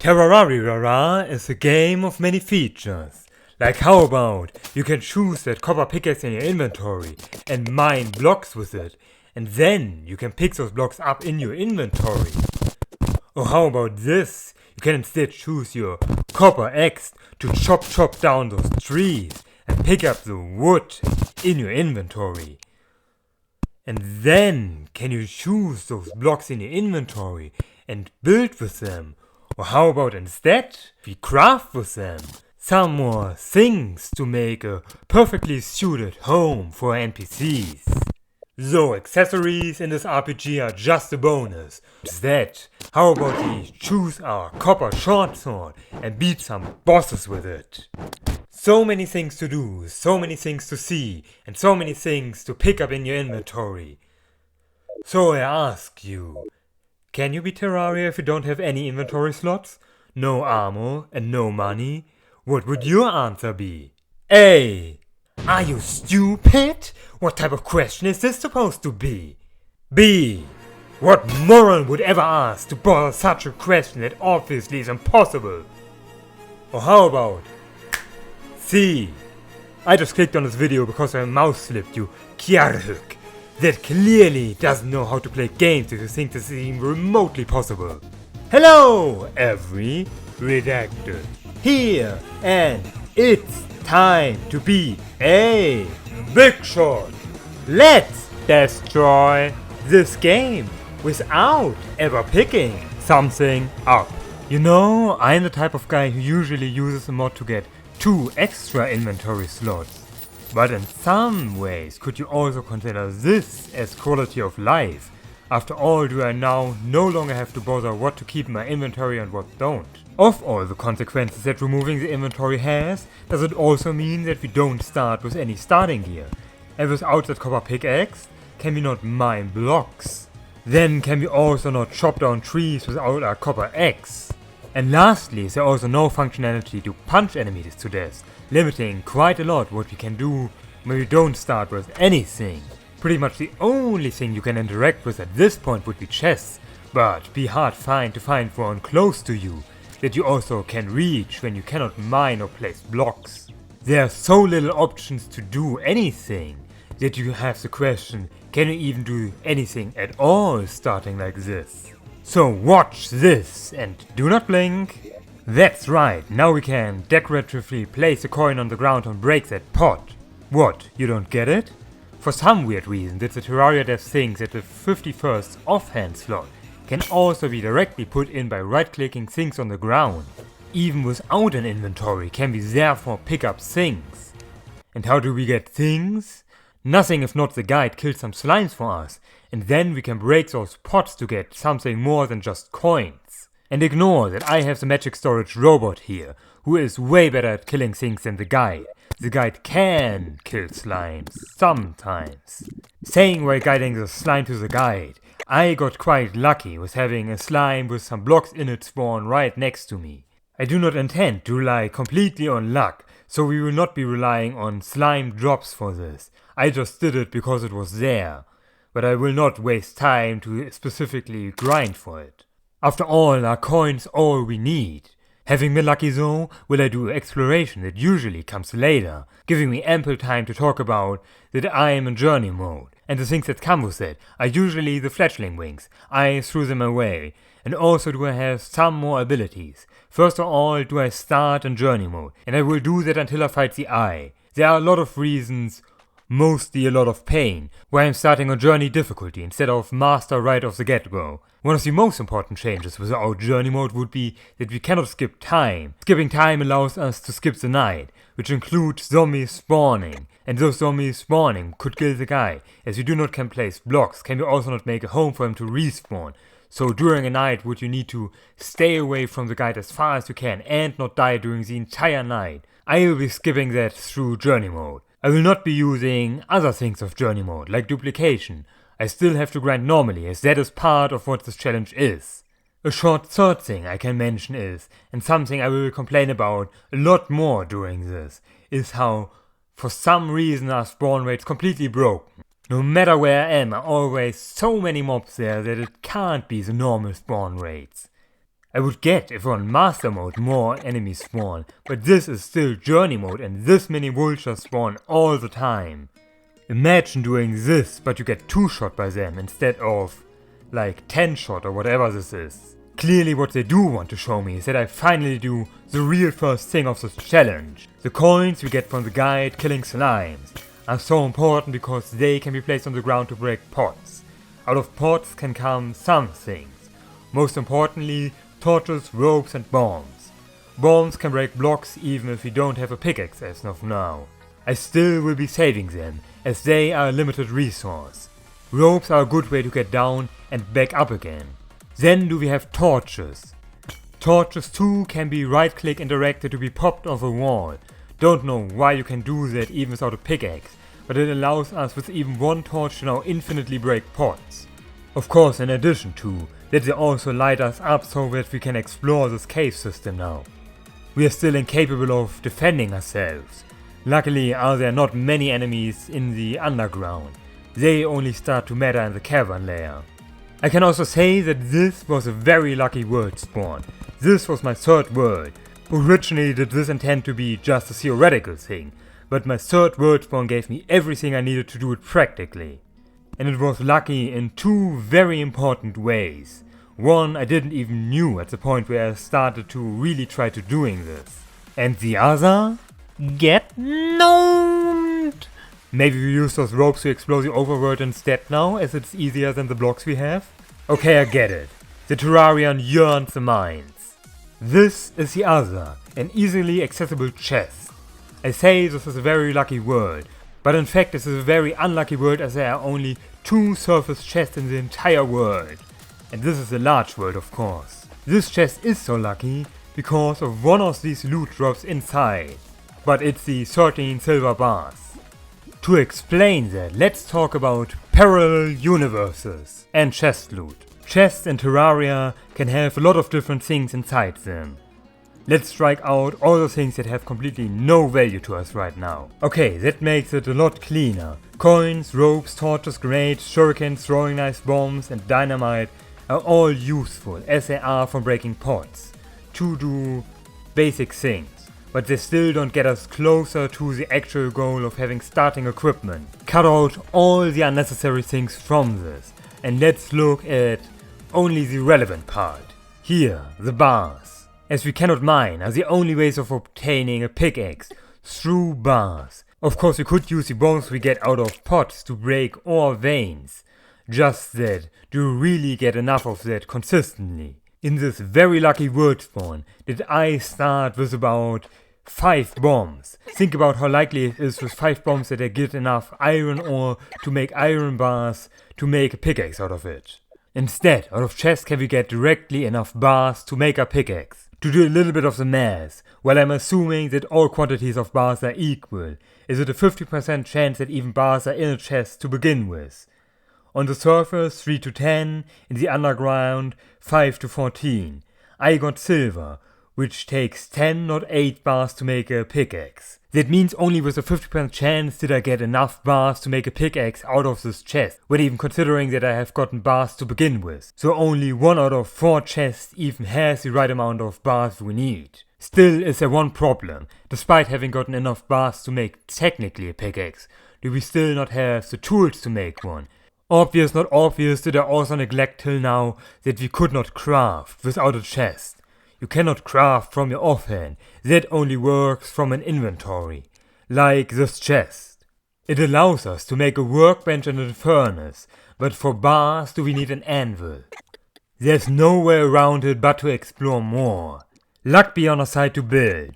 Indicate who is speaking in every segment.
Speaker 1: Terraria is a game of many features. Like how about you can choose that copper pickaxe in your inventory and mine blocks with it, and then you can pick those blocks up in your inventory. Or how about this? You can instead choose your copper axe to chop down those trees and pick up the wood in your inventory. And then can you choose those blocks in your inventory and build with them? Or how about instead we craft with them some more things to make a perfectly suited home for NPCs. So accessories in this RPG are just a bonus. Instead, how about we choose our copper short sword and beat some bosses with it? So many things to do, so many things to see, and so many things to pick up in your inventory. So I ask you, can you beat Terraria if you don't have any inventory slots, no armor, and no money? What would your answer be? A. Are you stupid? What type of question is this supposed to be? B. What moron would ever ask to bother such a question that obviously is impossible? Or how about C. I just clicked on this video because my mouse slipped, you kjarhuk. That clearly doesn't know how to play games if you think this is even remotely possible. Hello, every redacted. Here, and it's time to be a big shot. Let's destroy this game without ever picking something up. You know, I'm the type of guy who usually uses a mod to get 2 extra inventory slots. But in some ways, could you also consider this as quality of life? After all, do I now no longer have to bother what to keep in my inventory and what don't? Of all the consequences that removing the inventory has, does it also mean that we don't start with any starting gear? And without that copper pickaxe, can we not mine blocks? Then can we also not chop down trees without our copper axe? And lastly, is there also no functionality to punch enemies to death, limiting quite a lot what we can do when we don't start with anything. Pretty much the only thing you can interact with at this point would be chests, but be hard to find one close to you, that you also can reach when you cannot mine or place blocks. There are so little options to do anything, that you have the question, can you even do anything at all starting like this? So watch this and do not blink. That's right, now we can decoratively place a coin on the ground and break that pot. What, you don't get it? For some weird reason, did the Terraria devs think that the 51st offhand slot can also be directly put in by right-clicking things on the ground. Even without an inventory can we therefore pick up things. And how do we get things? Nothing if not the guide killed some slimes for us, and then we can break those pots to get something more than just coins. And ignore that I have the magic storage robot here, who is way better at killing things than the guide. The guide can kill slimes, sometimes. Saying while guiding the slime to the guide, I got quite lucky with having a slime with some blocks in it spawn right next to me. I do not intend to rely completely on luck, so we will not be relying on slime drops for this. I just did it because it was there, but I will not waste time to specifically grind for it. After all, are coins all we need? Having been lucky though, will I do exploration that usually comes later, giving me ample time to talk about that I am in journey mode, and the things that come with it are usually the fledgling wings. I threw them away, and also do I have some more abilities. First of all, do I start in journey mode, and I will do that until I fight the eye. There are a lot of reasons, mostly a lot of pain, why I'm starting on journey difficulty instead of master right off the get-go. One of the most important changes with our journey mode would be that we cannot skip time. Skipping time allows us to skip the night, which includes zombies spawning, and those zombies spawning could kill the guy. As we do not can place blocks, can we also not make a home for him to respawn. So during a night would you need to stay away from the guy as far as you can and not die during the entire night. I will be skipping that through journey mode. I will not be using other things of journey mode, like duplication. I still have to grind normally, as that is part of what this challenge is. A short third thing I can mention is, and something I will complain about a lot more during this, is how for some reason our spawn rate's completely broken. No matter where I am, are always so many mobs there that it can't be the normal spawn rates. I would get if on Master Mode more enemies spawn, but this is still Journey Mode and this many vultures spawn all the time. Imagine doing this, but you get 2-shot by them instead of like 10-shot or whatever this is. Clearly what they do want to show me is that I finally do the real first thing of this challenge. The coins we get from the guide killing slimes are so important because they can be placed on the ground to break pots. Out of pots can come some things. Most importantly, torches, ropes and bombs. Bombs can break blocks even if we don't have a pickaxe as of now. I still will be saving them, as they are a limited resource. Ropes are a good way to get down and back up again. Then do we have torches. Torches too can be right click and directed to be popped off a wall. Don't know why you can do that even without a pickaxe, but it allows us with even one torch to now infinitely break pots. Of course, in addition to that, they also light us up so that we can explore this cave system now. We are still incapable of defending ourselves. Luckily there are not many enemies in the underground. They only start to matter in the cavern layer. I can also say that this was a very lucky world spawn. This was my third world. Originally did this intend to be just a theoretical thing, but my third world spawn gave me everything I needed to do it practically. And it was lucky in two very important ways. One I didn't even knew at the point where I started to really try to doing this. And the other? Get knowned! Maybe we use those ropes to explore the overworld instead now, as it's easier than the blocks we have? Okay, I get it. The Terrarian yearns the mines. This is the other, an easily accessible chest. I say this is a very lucky world, but in fact this is a very unlucky world as there are only 2 surface chests in the entire world. And this is a large world, of course. This chest is so lucky because of one of these loot drops inside. But it's the 13 silver bars. To explain that, let's talk about parallel universes and chest loot. Chests in Terraria can have a lot of different things inside them. Let's strike out all the things that have completely no value to us right now. Okay, that makes it a lot cleaner. Coins, ropes, torches, grenades, shurikens, throwing knives, bombs and dynamite are all useful as they are for breaking pots to do basic things. But they still don't get us closer to the actual goal of having starting equipment. Cut out all the unnecessary things from this and let's look at only the relevant part. Here, the bars. As we cannot mine are the only ways of obtaining a pickaxe, through bars. Of course we could use the bombs we get out of pots to break ore veins. Just that, do you really get enough of that consistently? In this very lucky world spawn, did I start with about 5 bombs. Think about how likely it is with 5 bombs that I get enough iron ore to make iron bars to make a pickaxe out of it. Instead, out of chests can we get directly enough bars to make a pickaxe. To do a little bit of the math, well I'm assuming that all quantities of bars are equal, is it a 50% chance that even bars are in a chest to begin with? On the surface 3 to 10, in the underground 5 to 14. I got silver, which takes 10 not 8 bars to make a pickaxe. That means only with a 50% chance did I get enough bars to make a pickaxe out of this chest, when even considering that I have gotten bars to begin with. So only 1 out of 4 chests even has the right amount of bars we need. Still is there one problem. Despite having gotten enough bars to make technically a pickaxe, do we still not have the tools to make one? Obvious not obvious, did I also neglect till now that we could not craft without a chest. You cannot craft from your offhand, that only works from an inventory, like this chest. It allows us to make a workbench and a furnace, but for bars do we need an anvil. There's no way around it but to explore more. Luck be on our side to build.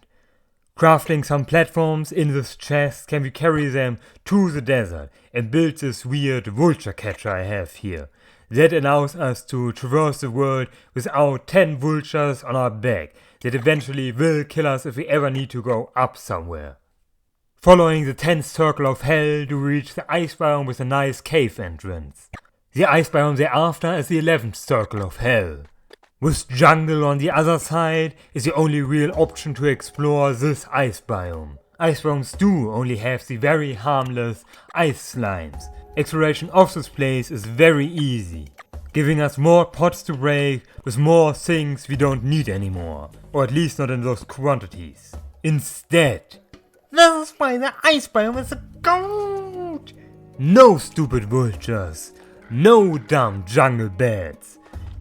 Speaker 1: Crafting some platforms in this chest can we carry them to the desert and build this weird vulture catcher I have here. That allows us to traverse the world without 10 vultures on our back that eventually will kill us if we ever need to go up somewhere. Following the 10th circle of hell do we reach the ice biome with a nice cave entrance. The ice biome thereafter is the 11th circle of hell. With jungle on the other side is the only real option to explore this ice biome. Ice biomes do only have the very harmless ice slimes. Exploration of this place is very easy. giving us more pots to break with more things we don't need anymore, or at least not in those quantities. Instead, this is why the ice biome is a goat! No stupid vultures, no dumb jungle beds,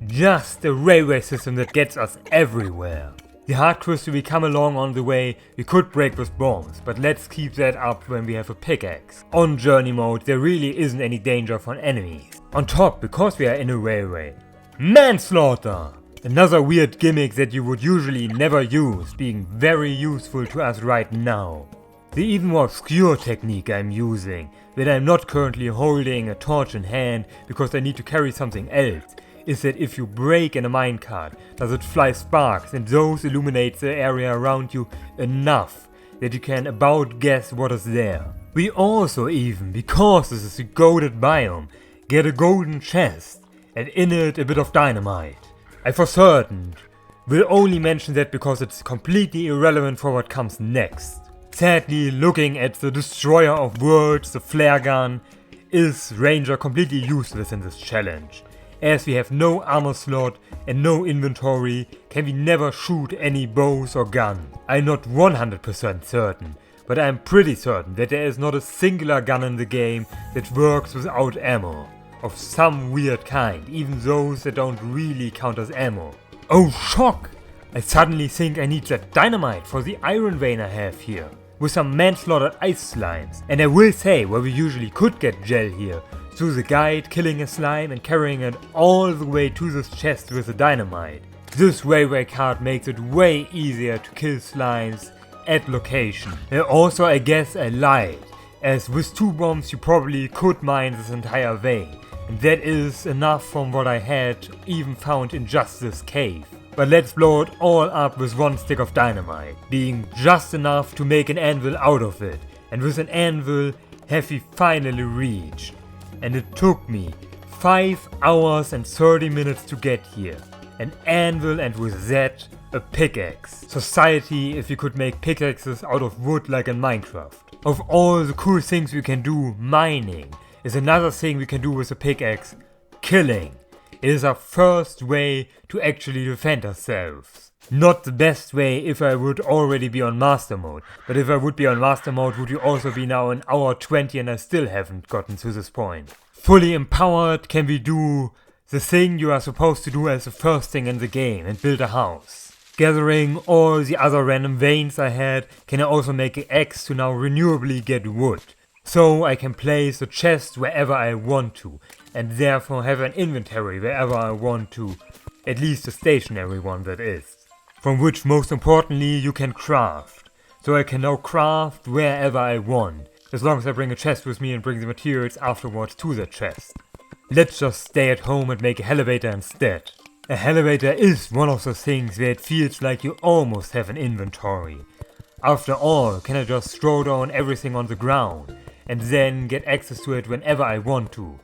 Speaker 1: just a railway system that gets us everywhere. The hard crystal we come along on the way we could break with bombs, but let's keep that up when we have a pickaxe. On journey mode there really isn't any danger from enemies. On top, because we are in a railway, manslaughter! Another weird gimmick that you would usually never use, being very useful to us right now. The even more obscure technique I'm using, that I'm not currently holding a torch in hand because I need to carry something else, is that if you break in a minecart, does it fly sparks and those illuminate the area around you enough that you can about guess what is there. We also even, because this is a goated biome, get a golden chest and in it a bit of dynamite. I for certain will only mention that because it's completely irrelevant for what comes next. Sadly, looking at the destroyer of worlds, the flare gun, is Ranger completely useless in this challenge. As we have no armor slot and no inventory, can we never shoot any bows or gun. I'm not 100% certain, but I'm pretty certain that there is not a singular gun in the game that works without ammo. Of some weird kind, even those that don't really count as ammo. Oh shock! I suddenly think I need that dynamite for the iron vein I have here. With some manslaughtered ice slimes. And I will say where we usually could get gel here, through the guide, killing a slime and carrying it all the way to this chest with the dynamite. This railway cart makes it way easier to kill slimes at location. And also I guess I lied, as with 2 bombs you probably could mine this entire vein. And that is enough from what I had even found in just this cave. But let's blow it all up with 1 stick of dynamite, being just enough to make an anvil out of it. And with an anvil have we finally reached. And it took me 5 hours and 30 minutes to get here. An anvil and with that, a pickaxe. Society if you could make pickaxes out of wood like in Minecraft. Of all the cool things we can do, mining is another thing we can do with a pickaxe, killing. It is our first way to actually defend ourselves. Not the best way if I would already be on master mode, but if I would be on master mode would you also be now an hour 20 and I still haven't gotten to this point. Fully empowered can we do the thing you are supposed to do as the first thing in the game and build a house. Gathering all the other random veins I had, can I also make an axe to now renewably get wood. So I can place a chest wherever I want to, and therefore have an inventory wherever I want to, at least a stationary one that is. From which most importantly you can craft. So I can now craft wherever I want, as long as I bring a chest with me and bring the materials afterwards to the chest. Let's just stay at home and make a elevator instead. A elevator is one of those things where it feels like you almost have an inventory. After all, can I just throw down everything on the ground and then get access to it whenever I want to,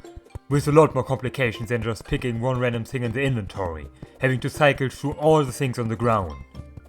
Speaker 1: with a lot more complications than just picking one random thing in the inventory, having to cycle through all the things on the ground.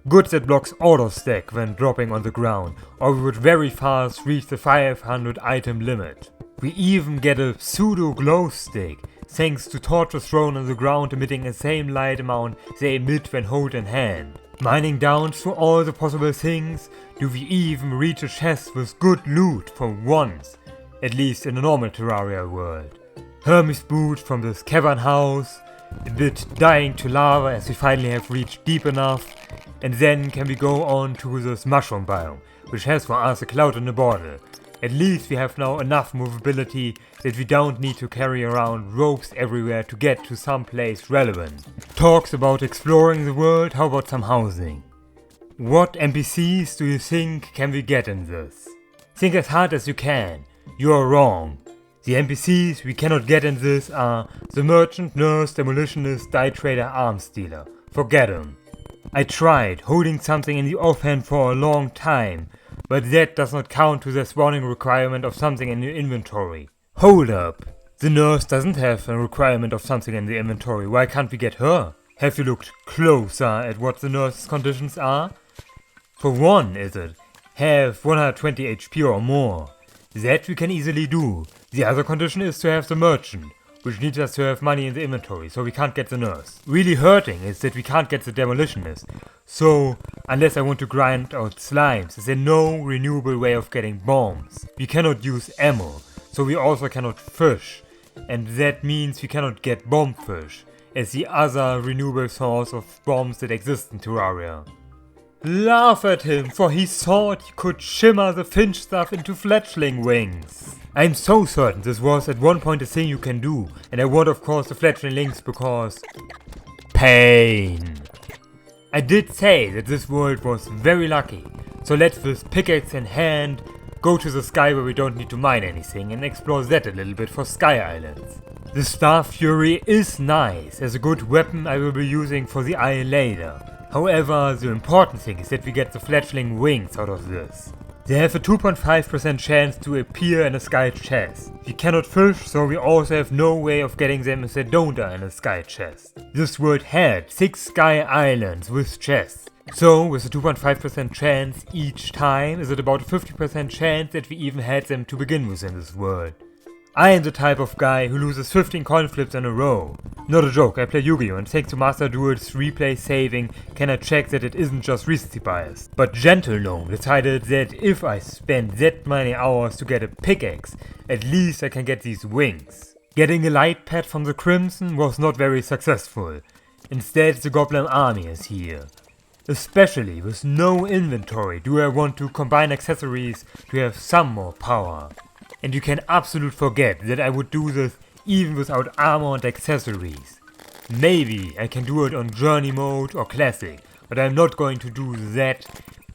Speaker 1: Good that blocks auto stack when dropping on the ground, or we would very fast reach the 500 item limit. We even get a pseudo glow stick, thanks to torches thrown on the ground emitting the same light amount they emit when held in hand. Mining down through all the possible things, do we even reach a chest with good loot for once, at least in a normal Terraria world. Hermes boot from this cavern house, a bit dying to lava as we finally have reached deep enough, and then can we go on to this mushroom biome, which has for us a cloud in a bottle. At least we have now enough movability that we don't need to carry around ropes everywhere to get to some place relevant. Talks about exploring the world, how about some housing? What NPCs do you think can we get in this? Think as hard as you can. You are wrong. The NPCs we cannot get in this are the merchant, nurse, demolitionist, dye trader, arms dealer. Forget them. I tried holding something in the offhand for a long time, but that does not count to the spawning requirement of something in your inventory. Hold up. The nurse doesn't have a requirement of something in the inventory. Why can't we get her? Have you looked closer at what the nurse's conditions are? For one, is it? Have 120 HP or more. That we can easily do. The other condition is to have the merchant. which needs us to have money in the inventory, so we can't get the nurse. Really hurting is that we can't get the demolitionist, so unless I want to grind out slimes, is there no renewable way of getting bombs. We cannot use ammo, so we also cannot fish, and that means we cannot get bomb fish, as the other renewable source of bombs that exist in Terraria. Laugh at him, for he thought he could shimmer the finch stuff into fledgling wings. I'm so certain this was at one point a thing you can do, and I want of course the fledgling wings because... pain. I did say that this world was very lucky, so let's with pickaxe in hand go to the sky where we don't need to mine anything and explore that a little bit for sky islands. The Star Fury is nice as a good weapon I will be using for the eye later. However, the important thing is that we get the fledgling wings out of this. They have a 2.5% chance to appear in a sky chest. We cannot fish, so we also have no way of getting them if they don't are in a sky chest. This world had 6 sky islands with chests. So, with a 2.5% chance each time, is it about a 50% chance that we even had them to begin with in this world. I am the type of guy who loses 15 coin flips in a row. Not a joke, I play Yu-Gi-Oh! And thanks to Master Duel's replay saving can I check that it isn't just recency bias. But Gentle Gnome decided that if I spend that many hours to get a pickaxe, at least I can get these wings. Getting a light pad from the Crimson was not very successful. Instead the Goblin army is here. Especially with no inventory do I want to combine accessories to have some more power. And you can absolutely forget that I would do this even without armor and accessories. Maybe I can do it on journey mode or classic, but I'm not going to do that,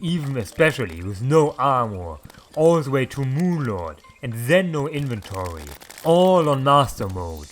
Speaker 1: even especially with no armor, all the way to Moonlord, and then no inventory, all on master mode.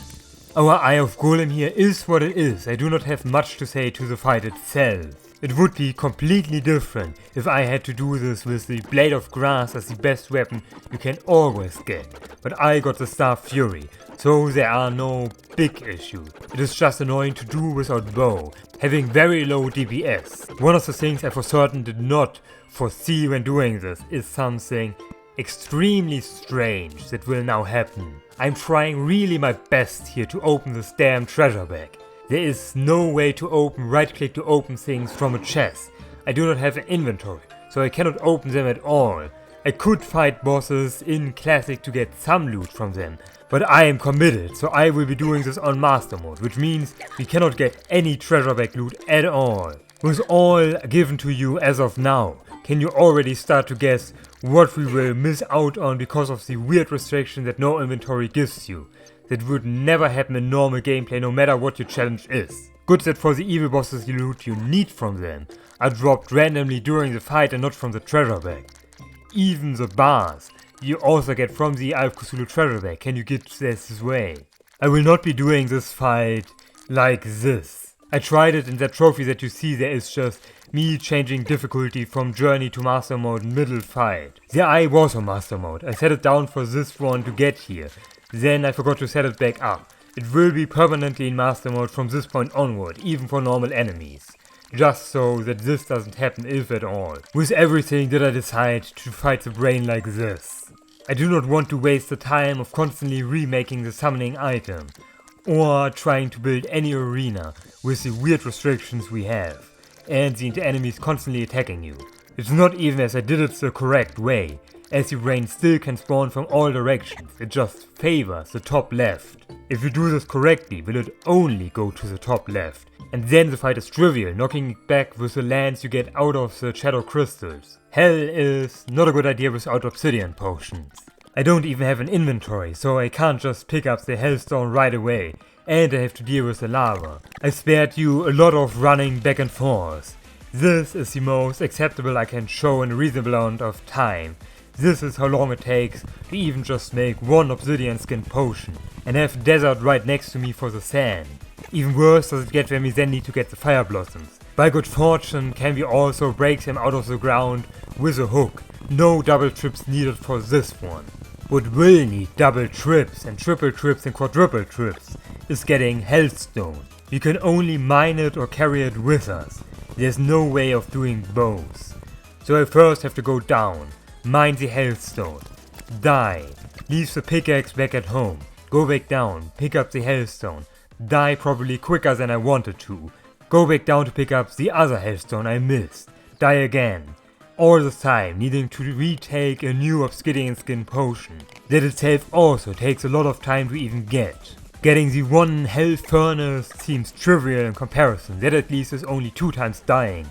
Speaker 1: Our Eye of Golem here is what it is. I do not have much to say to the fight itself. It would be completely different if I had to do this with the Blade of Grass as the best weapon you can always get, but I got the Star Fury, so there are no big issues. It is just annoying to do without bow, having very low DPS. One of the things I for certain did not foresee when doing this is something extremely strange that will now happen. I'm trying really my best here to open this damn treasure bag. There is no way to right click to open things from a chest. I do not have an inventory, so I cannot open them at all. I could fight bosses in classic to get some loot from them, but I am committed, so I will be doing this on master mode, which means we cannot get any treasure bag loot at all. With all given to you as of now, can you already start to guess what we will miss out on because of the weird restriction that no inventory gives you? That would never happen in normal gameplay no matter what your challenge is. Good that for the evil bosses the loot you need from them are dropped randomly during the fight and not from the treasure bag. Even the bars you also get from the Eye of Cthulhu treasure bag can you get this way. I will not be doing this fight like this. I tried it in that trophy that you see there is just me changing difficulty from journey to master mode middle fight. The Eye was on master mode. I set it down for this one to get here. Then I forgot to set it back up. It will be permanently in master mode from this point onward, even for normal enemies. Just so that this doesn't happen if at all. With everything did I decide to fight the brain like this. I do not want to waste the time of constantly remaking the summoning item. Or trying to build any arena with the weird restrictions we have. And the enemies constantly attacking you. It's not even as I did it the correct way. As the brain still can spawn from all directions, it just favors the top left. If you do this correctly, will it only go to the top left. And then the fight is trivial, knocking it back with the lands you get out of the shadow crystals. Hell is not a good idea without obsidian potions. I don't even have an inventory, so I can't just pick up the hellstone right away, and I have to deal with the lava. I spared you a lot of running back and forth. This is the most acceptable I can show in a reasonable amount of time. This is how long it takes to even just make one obsidian skin potion, and have desert right next to me for the sand. Even worse does it get when we then need to get the fire blossoms. By good fortune can we also break them out of the ground with a hook. No double trips needed for this one. What will need double trips and triple trips and quadruple trips is getting hellstone. We can only mine it or carry it with us. There's no way of doing both. So I first have to go down. Mine the hellstone, die, leave the pickaxe back at home, go back down, pick up the hellstone, die probably quicker than I wanted to, go back down to pick up the other hellstone I missed, die again, all the time needing to retake a new obsidian skin potion. That itself also takes a lot of time to even get. Getting the one hell furnace seems trivial in comparison, that at least is only 2 times dying.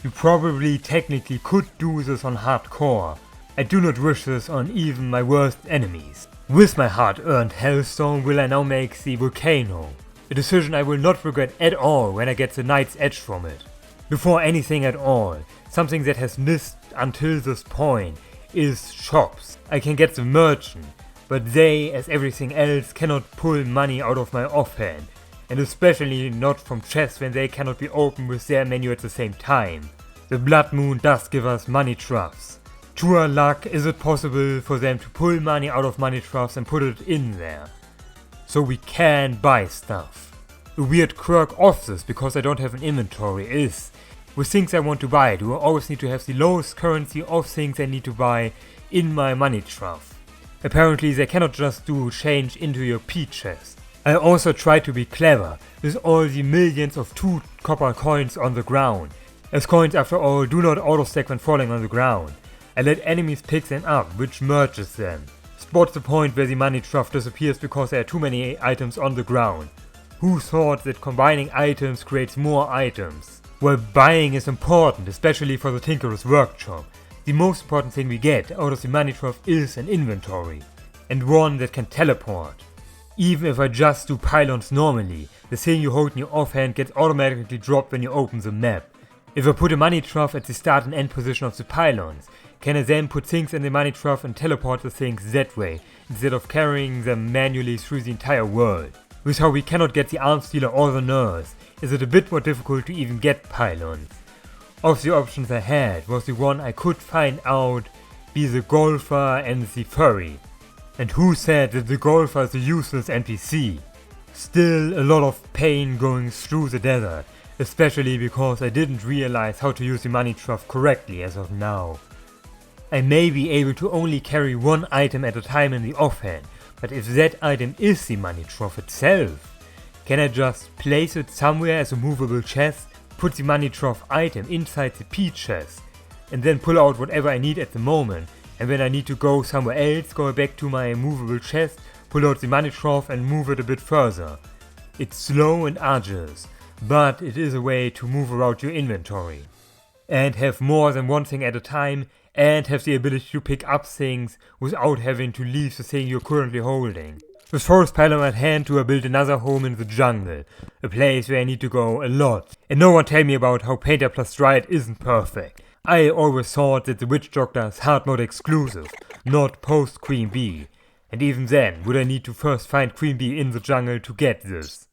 Speaker 1: You probably technically could do this on hardcore. I do not wish this on even my worst enemies. With my hard-earned hellstone will I now make the volcano, a decision I will not regret at all when I get the Knight's Edge from it. Before anything at all, something that has missed until this point is shops. I can get the merchant, but they, as everything else, cannot pull money out of my offhand, and especially not from chests when they cannot be opened with their menu at the same time. The Blood Moon does give us money troughs. To our luck, is it possible for them to pull money out of money troughs and put it in there, so we can buy stuff. A weird quirk of this, because I don't have an inventory, is with things I want to buy, do I always need to have the lowest currency of things I need to buy in my money trough. Apparently they cannot just do change into your P chest. I also try to be clever with all the millions of 2 copper coins on the ground, as coins after all do not auto-stack when falling on the ground. I let enemies pick them up, which merges them. Spot the point where the money trough disappears because there are too many items on the ground. Who thought that combining items creates more items? Well, buying is important, especially for the Tinkerer's Workshop. The most important thing we get out of the money trough is an inventory, and one that can teleport. Even if I just do pylons normally, the thing you hold in your offhand gets automatically dropped when you open the map. If I put a money trough at the start and end position of the pylons, can I then put things in the money trough and teleport the things that way, instead of carrying them manually through the entire world. With how we cannot get the arms dealer or the nurse, is it a bit more difficult to even get pylons. Of the options I had was the one I could find out be the golfer and the furry. And who said that the golfer is a useless NPC? Still a lot of pain going through the desert, especially because I didn't realize how to use the money trough correctly as of now. I may be able to only carry one item at a time in the offhand, but if that item is the money trough itself, can I just place it somewhere as a movable chest, put the money trough item inside the P chest, and then pull out whatever I need at the moment, and when I need to go somewhere else, go back to my movable chest, pull out the money trough and move it a bit further. It's slow and arduous, but it is a way to move around your inventory, and have more than one thing at a time, and have the ability to pick up things without having to leave the thing you're currently holding. With Forest Pylon at hand, do I build another home in the jungle, a place where I need to go a lot. And no one tell me about how Painter plus Dryad isn't perfect. I always thought that the Witch Doctor is hard mode exclusive, not post Queen Bee. And even then, would I need to first find Queen Bee in the jungle to get this.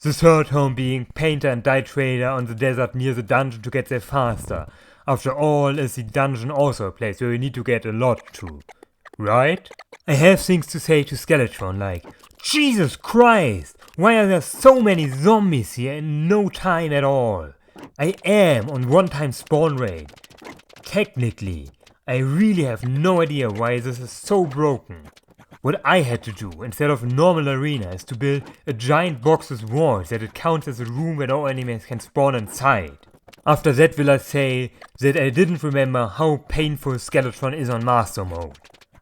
Speaker 1: The third home being Painter and Dye Trader on the desert near the dungeon to get there faster. After all, is the dungeon also a place where we need to get a lot to. Right? I have things to say to Skeletron like, Jesus Christ! Why are there so many zombies here in no time at all? I am on 1-time spawn rate. Technically, I really have no idea why this is so broken. What I had to do instead of a normal arena is to build a giant box with walls that it counts as a room where no enemies can spawn inside. After that will I say that I didn't remember how painful Skeletron is on Master Mode.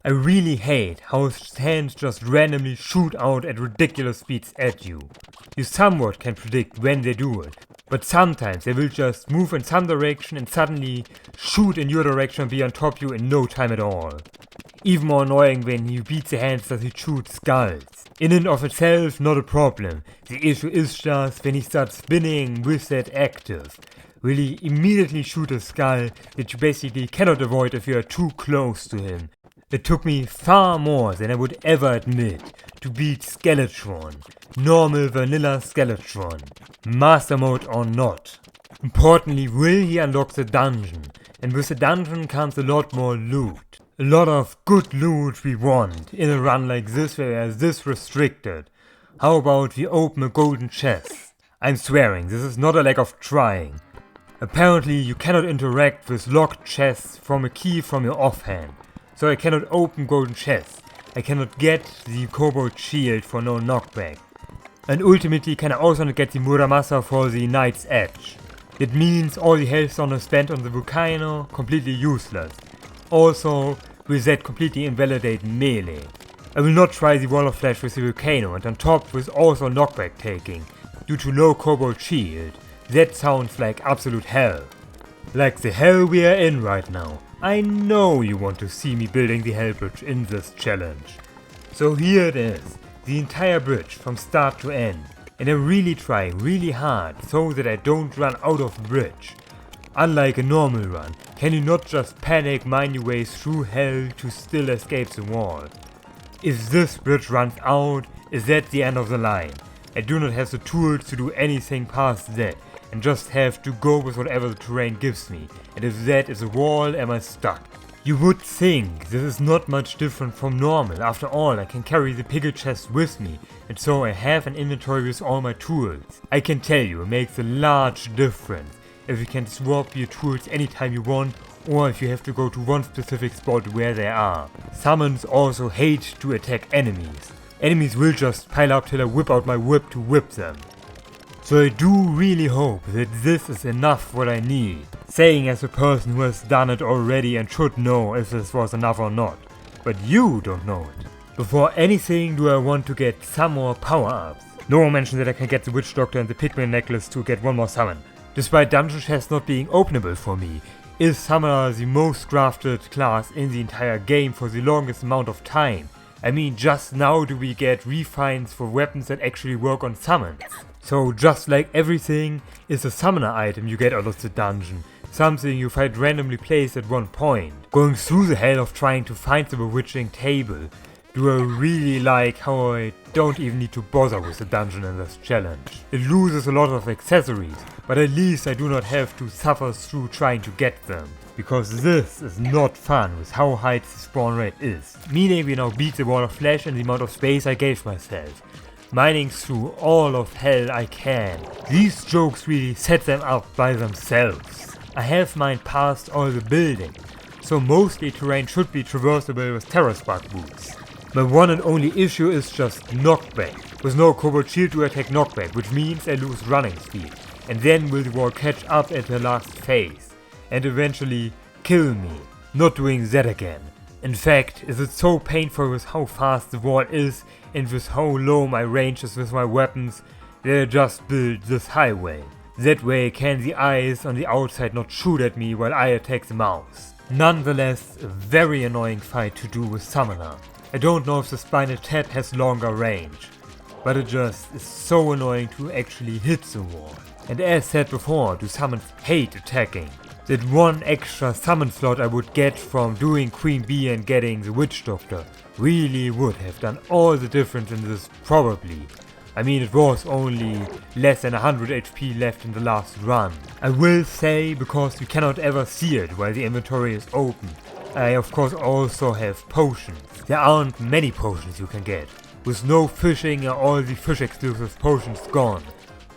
Speaker 1: I really hate how hands just randomly shoot out at ridiculous speeds at you. You somewhat can predict when they do it, but sometimes they will just move in some direction and suddenly shoot in your direction and be on top of you in no time at all. Even more annoying when you beat the hands that he shoots skulls. In and of itself, not a problem. The issue is just when he starts spinning with that active. Will he immediately shoot a skull that you basically cannot avoid if you are too close to him. It took me far more than I would ever admit to beat Skeletron. Normal vanilla Skeletron. Master mode or not. Importantly, will he unlock the dungeon? And with the dungeon comes a lot more loot. A lot of good loot we want in a run like this where we are this restricted. How about we open a golden chest? I'm swearing, this is not a lack of trying. Apparently you cannot interact with locked chests from a key from your offhand. So I cannot open golden chests. I cannot get the Cobalt Shield for no knockback. And ultimately can I also not get the Muramasa for the Knight's Edge. It means all the health on spent on the Volcano completely useless. Also, will that completely invalidate melee. I will not try the Wall of Flash with the Volcano, and on top with also knockback taking, due to no Cobalt Shield. That sounds like absolute hell. Like the hell we are in right now. I know you want to see me building the Hell Bridge in this challenge. So here it is, the entire bridge from start to end. And I'm really trying really hard so that I don't run out of bridge. Unlike a normal run, can you not just panic mine your way through hell to still escape the wall? If this bridge runs out, is that the end of the line? I do not have the tools to do anything past that, and just have to go with whatever the terrain gives me, and if that is a wall, am I stuck? You would think this is not much different from normal. After all, I can carry the pickle chest with me, and so I have an inventory with all my tools. I can tell you it makes a large difference if you can swap your tools anytime you want, or if you have to go to one specific spot where they are. Summons also hate to attack enemies. Enemies will just pile up till I whip out my whip to whip them. So I do really hope that this is enough what I need. Saying as a person who has done it already and should know if this was enough or not. But you don't know it. Before anything do I want to get some more power-ups. No one mentioned that I can get the Witch Doctor and the Pigman necklace to get one more summon. Despite dungeon chests not being openable for me, is Summoner the most crafted class in the entire game for the longest amount of time. I mean, just now do we get refines for weapons that actually work on summons. So just like everything is a summoner item you get out of the dungeon, something you find randomly placed at one point. Going through the hell of trying to find the bewitching table, do I really like how I don't even need to bother with the dungeon in this challenge. It loses a lot of accessories, but at least I do not have to suffer through trying to get them. Because this is not fun with how high the spawn rate is. Meaning we now beat the Wall of Flash in the amount of space I gave myself. Mining through all of hell I can. These jokes really set them up by themselves. I have mined past all the buildings, so mostly terrain should be traversable with Terra Spark boots. My one and only issue is just knockback. With no Cobalt Shield do I take knockback, which means I lose running speed. And then will the wall catch up at the last phase, and eventually kill me. Not doing that again. In fact, is it so painful with how fast the wall is and with how low my range is with my weapons that I just built this highway. That way can the eyes on the outside not shoot at me while I attack the mouse. Nonetheless, a very annoying fight to do with Summoner. I don't know if the Spinal Tap has longer range, but it just is so annoying to actually hit the wall. And as said before, do summons hate attacking. That one extra summon slot I would get from doing Queen Bee and getting the Witch Doctor really would have done all the difference in this probably. I mean, it was only less than 100 HP left in the last run. I will say, because you cannot ever see it while the inventory is open, I of course also have potions. There aren't many potions you can get. With no fishing are all the fish exclusive potions gone.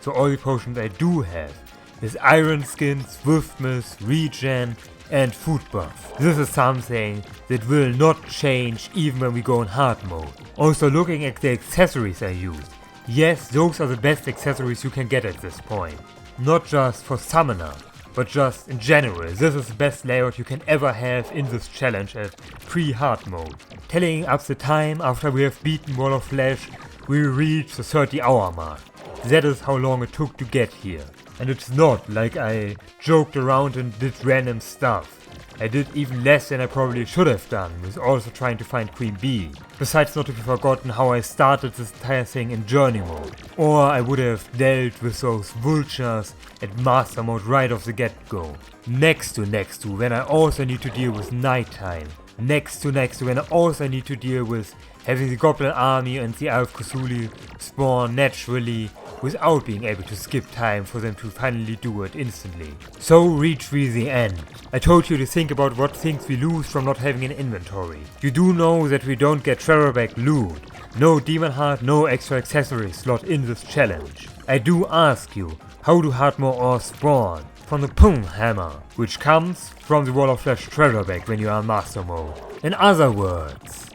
Speaker 1: So all the potions I do have is Iron Skin, Swiftness, Regen and Food Buff. This is something that will not change even when we go in hard mode. Also looking at the accessories I use. Yes, those are the best accessories you can get at this point. Not just for Summoner, but just in general. This is the best layout you can ever have in this challenge at pre-hard mode. Telling up the time after we have beaten Wall of Flash, we reach the 30-hour mark. That is how long it took to get here. And it's not like I joked around and did random stuff. I did even less than I probably should have done, with also trying to find Queen Bee. Besides not to be forgotten how I started this entire thing in journey mode. Or I would have dealt with those vultures at master mode right off the get-go. Next to when I also need to deal with nighttime. Next to when I also need to deal with having the Goblin Army and the Eye of Cthulhu spawn naturally without being able to skip time for them to finally do it instantly. So reach we the end. I told you to think about what things we lose from not having an inventory. You do know that we don't get Trevorback loot. No Demon Heart, no extra accessory slot in this challenge. I do ask you, how do Hardmore ores spawn? From the Pung Hammer, which comes from the Wall of Flash Trevorback when you are in Master Mode. In other words,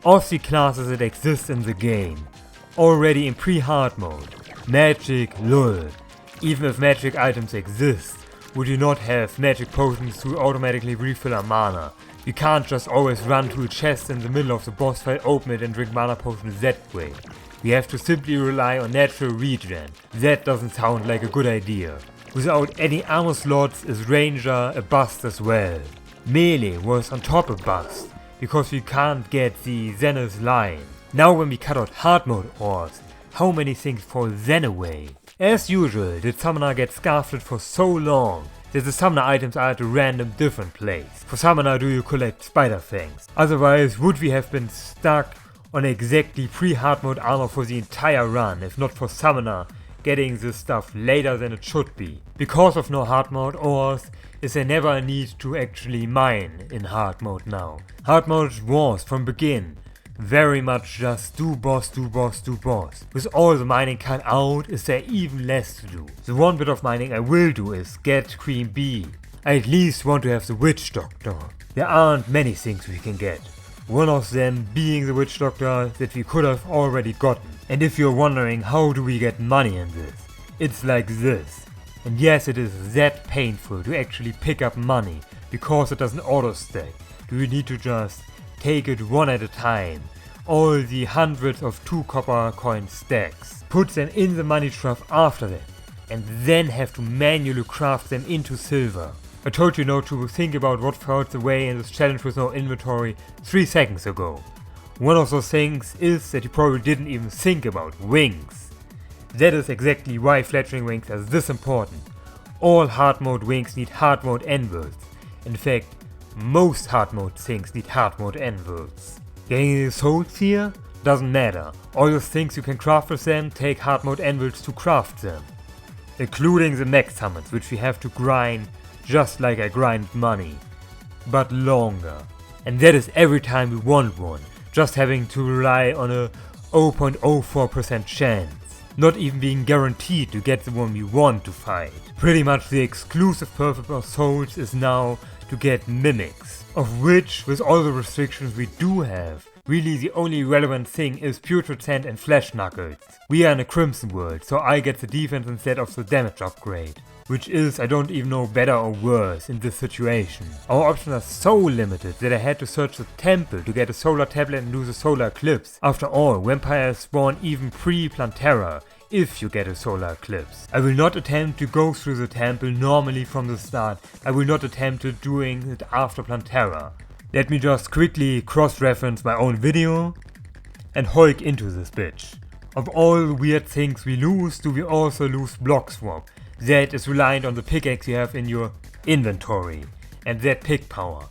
Speaker 1: Of the classes that exist in the game, already in pre-hard mode, magic, lol. Even if magic items exist, would you not have magic potions to automatically refill our mana? You can't just always run to a chest in the middle of the boss fight, open it and drink mana potions that way. We have to simply rely on natural regen. That doesn't sound like a good idea. Without any armor slots is Ranger a bust as well. Melee was on top a bust, because we can't get the Zenith line. Now when we cut out hard mode ores, how many things fall then away? As usual, the summoner gets scarfed for so long that the summoner items are at a random different place. For summoner do you collect spider fangs. Otherwise would we have been stuck on exactly pre-hard mode armor for the entire run, if not for summoner getting this stuff later than it should be. Because of no hard mode ores, is there never a need to actually mine in hard mode now. Hard mode was from begin very much just do boss, do boss, do boss. With all the mining cut out, is there even less to do. The one bit of mining I will do is get Queen Bee. I at least want to have the Witch Doctor. There aren't many things we can get. One of them being the Witch Doctor that we could have already gotten. And if you're wondering how do we get money in this, it's like this. And yes, it is that painful to actually pick up money because it doesn't auto stack. Do we need to just take it one at a time, all the hundreds of 2 copper coin stacks, put them in the money trough after that, and then have to manually craft them into silver. I told you not to think about what fell away in this challenge with no inventory 3 seconds ago. One of those things is that you probably didn't even think about wings. That is exactly why fledgling wings are this important. All hard mode wings need hard mode anvils. In fact, most hard mode things need hard mode anvils. Getting the souls here? Doesn't matter. All those things you can craft with them take hard mode anvils to craft them. Including the max summons, which we have to grind just like I grind money. But longer. And that is every time we want one, just having to rely on a 0.04% chance. Not even being guaranteed to get the one we want to fight. Pretty much the exclusive purpose of souls is now to get mimics, of which, with all the restrictions we do have, really the only relevant thing is Putrid Sand and Flesh Knuckles. We are in a Crimson world, so I get the defense instead of the damage upgrade. Which is, I don't even know, better or worse in this situation. Our options are so limited that I had to search the temple to get a solar tablet and do the solar eclipse. After all, vampires spawn even pre-Plantera, if you get a solar eclipse. I will not attempt to go through the temple normally from the start. I will not attempt to doing it after Plantera. Let me just quickly cross-reference my own video and hoik into this bitch. Of all the weird things we lose, do we also lose block swap. That is reliant on the pickaxe you have in your inventory and that pick power.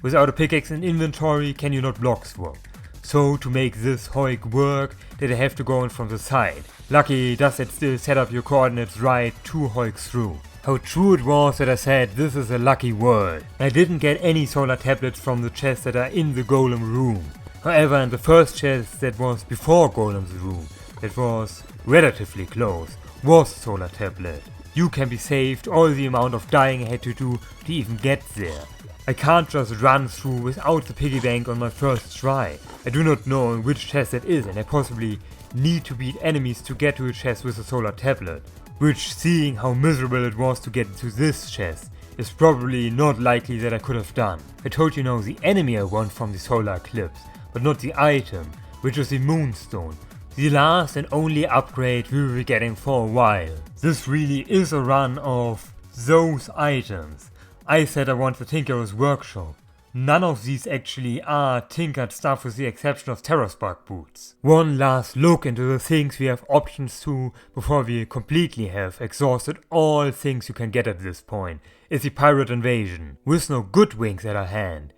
Speaker 1: Without a pickaxe in inventory can you not block swap. So to make this hoik work, that I have to go in from the side. Lucky does it still set up your coordinates right 2 hoiks through. How true it was that I said this is a lucky world. I didn't get any solar tablets from the chests that are in the golem room. However, in the first chest that was before golem's room, that was relatively close, was a solar tablet. You can be saved all the amount of dying I had to do to even get there. I can't just run through without the piggy bank on my first try. I do not know in which chest that is and I possibly need to beat enemies to get to a chest with a solar tablet. Which, seeing how miserable it was to get to this chest, is probably not likely that I could have done. I told you now the enemy I want from the solar eclipse, but not the item, which is the moonstone. The last and only upgrade we will be getting for a while. This really is a run of those items. I said I want the Tinkerer's Workshop. None of these actually are tinkered stuff with the exception of Terraspark boots. One last look into the things we have options to before we completely have exhausted all things you can get at this point is the pirate invasion, with no good wings at our hand.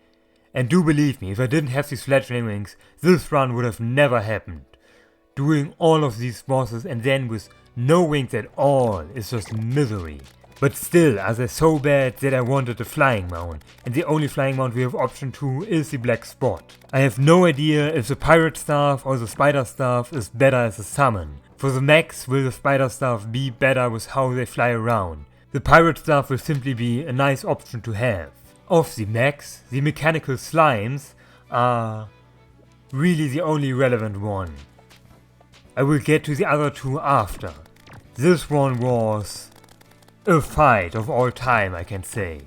Speaker 1: And do believe me, if I didn't have these fledgling wings, this run would have never happened. Doing all of these bosses and then with no wings at all is just misery. But still, are they so bad that I wanted a flying mount, and the only flying mount we have option to is the black spot. I have no idea if the pirate staff or the spider staff is better as a summon. For the max, will the spider staff be better with how they fly around? The pirate staff will simply be a nice option to have. Of the max, the mechanical slimes are really the only relevant one. I will get to the other two after. This one was a fight of all time, I can say.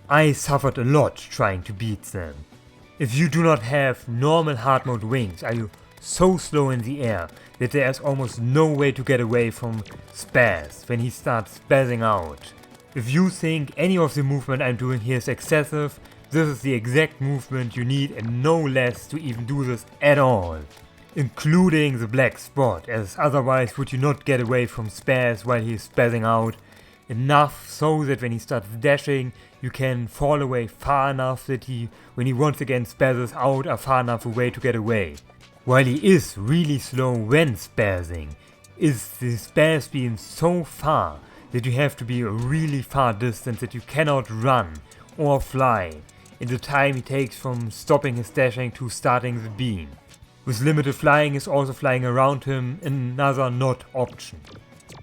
Speaker 1: I suffered a lot trying to beat them. If you do not have normal hard mode wings, are you so slow in the air that there is almost no way to get away from Spaz when he starts spazzing out. If you think any of the movement I'm doing here is excessive, this is the exact movement you need and no less to even do this at all. Including the black spot, as otherwise would you not get away from Spaz while he is spazzing out. Enough so that when he starts dashing, you can fall away far enough that when he once again spazzes out, are far enough away to get away. While he is really slow when spazzing, is the spaz beam so far that you have to be a really far distance that you cannot run or fly in the time he takes from stopping his dashing to starting the beam. With limited flying is also flying around him another not option.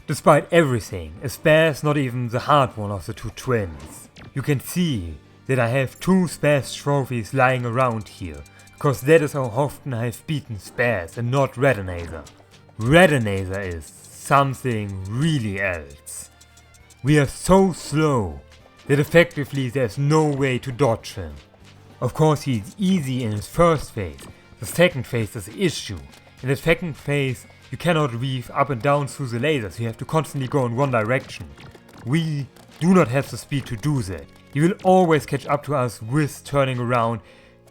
Speaker 1: Despite everything, a spaz not even the hard one of the two twins. You can see that I have two spaz trophies lying around here, because that is how often I have beaten Spaz and not Redinator. Redinator is something really else. We are so slow that effectively there's no way to dodge him. Of course he is easy in his first phase, the second phase is the issue. In the second phase you cannot weave up and down through the lasers, you have to constantly go in one direction. We do not have the speed to do that. He will always catch up to us with turning around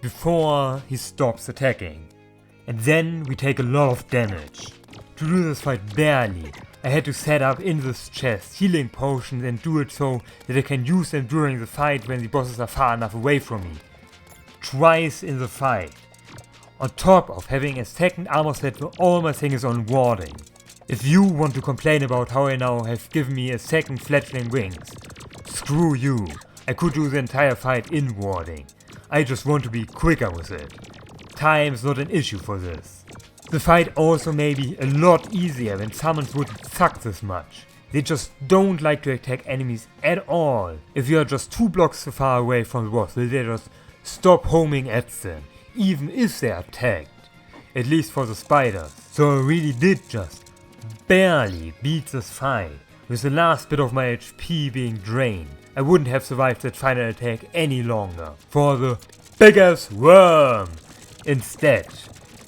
Speaker 1: before he stops attacking. And then we take a lot of damage. To do this fight barely, I had to set up in this chest healing potions and do it so that I can use them during the fight when the bosses are far enough away from me. Twice in the fight. On top of having a second armor set where all my thing is on warding. If you want to complain about how I now have given me a second fledgling wings, screw you. I could do the entire fight in warding. I just want to be quicker with it. Time is not an issue for this. The fight also may be a lot easier when summons wouldn't suck this much. They just don't like to attack enemies at all. If you are just 2 blocks so far away from the boss, will they just stop homing at them, even if they are tagged. At least for the spiders. So I really did just barely beat this fight, with the last bit of my HP being drained. I wouldn't have survived that final attack any longer. For the biggest worm! Instead,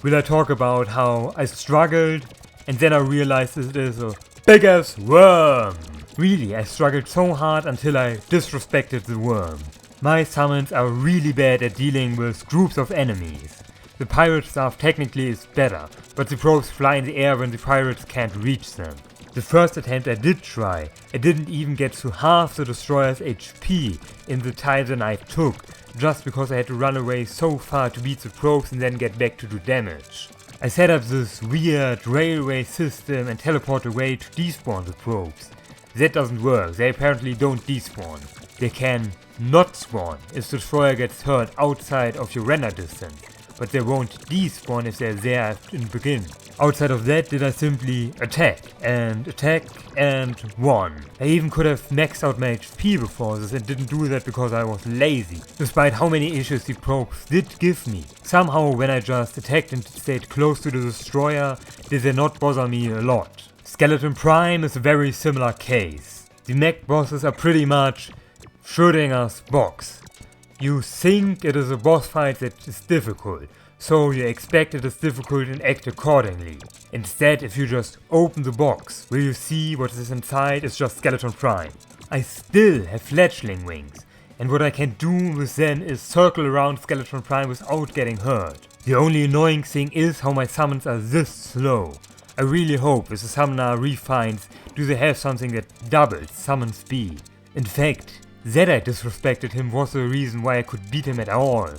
Speaker 1: will I talk about how I struggled and then I realized it is a biggest worm! Really, I struggled so hard until I disrespected the worm. My summons are really bad at dealing with groups of enemies. The pirate staff technically is better, but the probes fly in the air when the pirates can't reach them. The first attempt I did try, I didn't even get to half the destroyer's HP in the time the knife took, just because I had to run away so far to beat the probes and then get back to do damage. I set up this weird railway system and teleport away to despawn the probes. That doesn't work, they apparently don't despawn. They can not spawn if the destroyer gets hurt outside of your render distance, but they won't despawn if they're there in the beginning. Outside of that did I simply attack and won. I even could have maxed out my HP before this and didn't do that because I was lazy, despite how many issues the probes did give me. Somehow when I just attacked and stayed close to the destroyer, did they not bother me a lot. Skeleton Prime is a very similar case. The mech bosses are pretty much Schrödinger's box. You think it is a boss fight that is difficult, so you expect it is difficult and act accordingly. Instead, if you just open the box, will you see what is inside is just Skeleton Prime. I still have fledgling wings, and what I can do with them is circle around Skeleton Prime without getting hurt. The only annoying thing is how my summons are this slow. I really hope with the summoner refines do they have something that doubles summon speed. In fact, that I disrespected him was the reason why I could beat him at all.